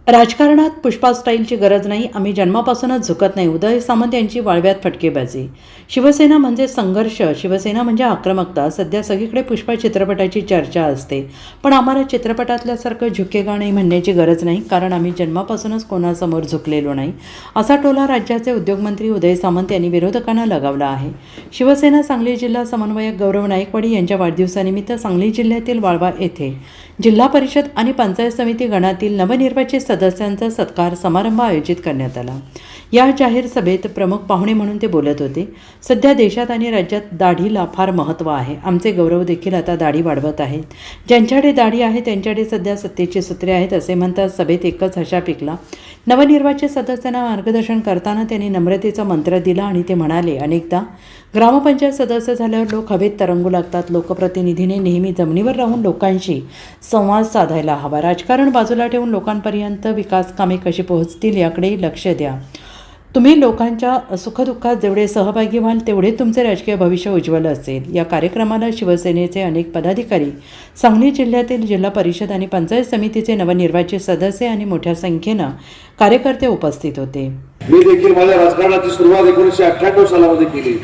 राजकारणात पुष्पा स्टाईलची गरज नाही, आम्ही जन्मापासूनच झुकत नाही. उदय सामंत यांची वाळव्यात फटकेबाजी. शिवसेना म्हणजे संघर्ष, शिवसेना म्हणजे आक्रमकता. सध्या सगळीकडे पुष्पा चित्रपटाची चर्चा असते, पण आम्हाला चित्रपटातल्यासारखं झुकेगा नाही म्हणण्याची गरज नाही, कारण आम्ही जन्मापासूनच कोणासमोर झुकलेलो नाही, असा टोला राज्याचे उद्योगमंत्री उदय सामंत यांनी विरोधकांना लगावला आहे. शिवसेना सांगली जिल्हा समन्वयक गौरव नायकवाडी यांच्या वाढदिवसानिमित्त सांगली जिल्ह्यातील वाळवा येथे जिल्हा परिषद आणि पंचायत समिती गणातील नवनिर्वाचित सदस्यांचा सत्कार समारंभ आयोजित करण्यात आला. या जाहीर सभेत प्रमुख पाहुणे म्हणून ते बोलत होते. सध्या देशात आणि राज्यात दाढीला फार महत्त्व आहे. आमचे गौरव देखील आता दाढी वाढवत आहेत. ज्यांच्याकडे दाढी आहे त्यांच्याकडे सध्या सत्तेची सूत्रे आहेत, असे म्हणतात. सभेत एकच हशा पिकला. नवनिर्वाचित सदस्यांना मार्गदर्शन करताना त्यांनी नम्रतेचा मंत्र दिला आणि ते म्हणाले, अनेकदा ग्रामपंचायत सदस्य झाल्यावर लोक हवेत तरंगू लागतात. लोकप्रतिनिधीने नेहमी जमिनीवर राहून लोकांशी संवाद साधायला हवा. राजकारण बाजूला ठेवून लोकांपर्यंत विकास कामे कशी पोहोचतील याकडे लक्ष द्या. तुम्ही लोकांच्या सुखदुःखात जेवढे सहभागी व्हाल तेवढे तुमचे राजकीय भविष्य उज्ज्वल असेल. या कार्यक्रमाला शिवसेनेचे अनेक पदाधिकारी, सांगली जिल्ह्यातील जिल्हा परिषद आणि पंचायत समितीचे नवनिर्वाचित सदस्य आणि मोठ्या संख्येनं कार्यकर्ते उपस्थित होते. मी देखील माझ्या राजकारणाची सुरुवात 1998 सालामध्ये केली.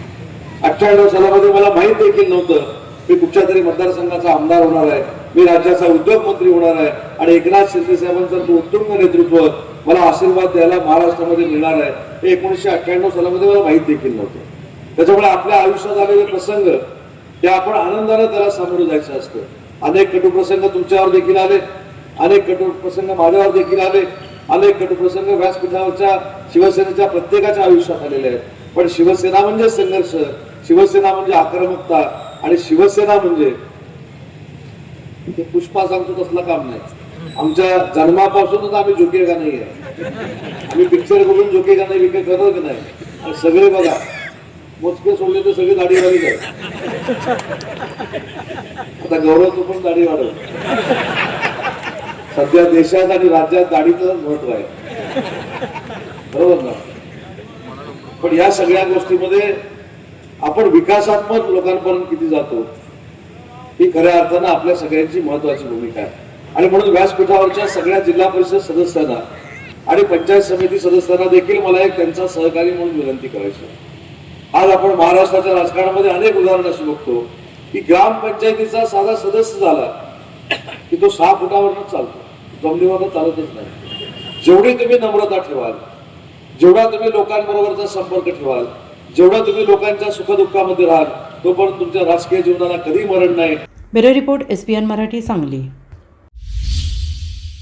98 सालामध्ये मला माहीत देखील नव्हतं मी कुठच्या तरी मतदारसंघाचा आमदार होणार आहे, मी राज्याचा उद्योगमंत्री होणार आहे आणि एकनाथ शिंदे साहेबांचं उत्तुंग नेतृत्व मला आशीर्वाद द्यायला महाराष्ट्रामध्ये मिळणार आहे, हे 1998 सालामध्ये मला माहीत देखील नव्हतं. त्याच्यामुळे आपल्या आयुष्यात आलेले प्रसंग ते आपण आनंदाने त्याला सामोरं जायचं असतं. अनेक कटू प्रसंग तुमच्यावर देखील आले, अनेक कटू प्रसंग माझ्यावर देखील आले, अनेक कटू प्रसंग व्यासपीठावरच्या शिवसेनेच्या प्रत्येकाच्या आयुष्यात आलेले आहेत. पण शिवसेना म्हणजे संघर्ष, शिवसेना म्हणजे आक्रमकता आणि शिवसेना म्हणजे ते पुष्पा सांगतो तसलं काम नाही. आमच्या जन्मापासूनच आम्ही झुकेगा नाही आहे. आम्ही पिक्चर बघून झुकेगा नाही विके करत नाही. आणि सगळे बघा मोजके सोडले तर सगळे दाढीवालीच आहे. आता गौरव तो पण दाढी वाढव. सध्या देशात आणि राज्यात दाढीचं महत्व आहे, बरोबर ना? पण या सगळ्या गोष्टीमध्ये आपण विकासात्मक लोकांपर्यंत किती जातो ही खऱ्या अर्थानं आपल्या सगळ्यांची महत्वाची भूमिका आहे. आणि म्हणून व्यासपीठावरच्या सगळ्या जिल्हा परिषद सदस्यांना आणि पंचायत समिती सदस्यांना देखील मला एक त्यांचा सहकारी म्हणून विनंती करायची. आज आपण महाराष्ट्राच्या राजकारणामध्ये अनेक उदाहरण अशी बघतो की ग्रामपंचायतीचा साधा सदस्य झाला की तो 6 फुटावरच चालतो, जमिनीवरनं चालतच नाही. जेवढी तुम्ही नम्रता ठेवाल, जेवढा तुम्ही लोकांबरोबरचा संपर्क ठेवाल, जेवढा तुम्ही लोकांच्या सुखदुःखामध्ये राहाल, तोपर्यंत तुमच्या राजकीय जीवनाला कधी मरण नाही. Bureau report, SPN Marathi, Sangli.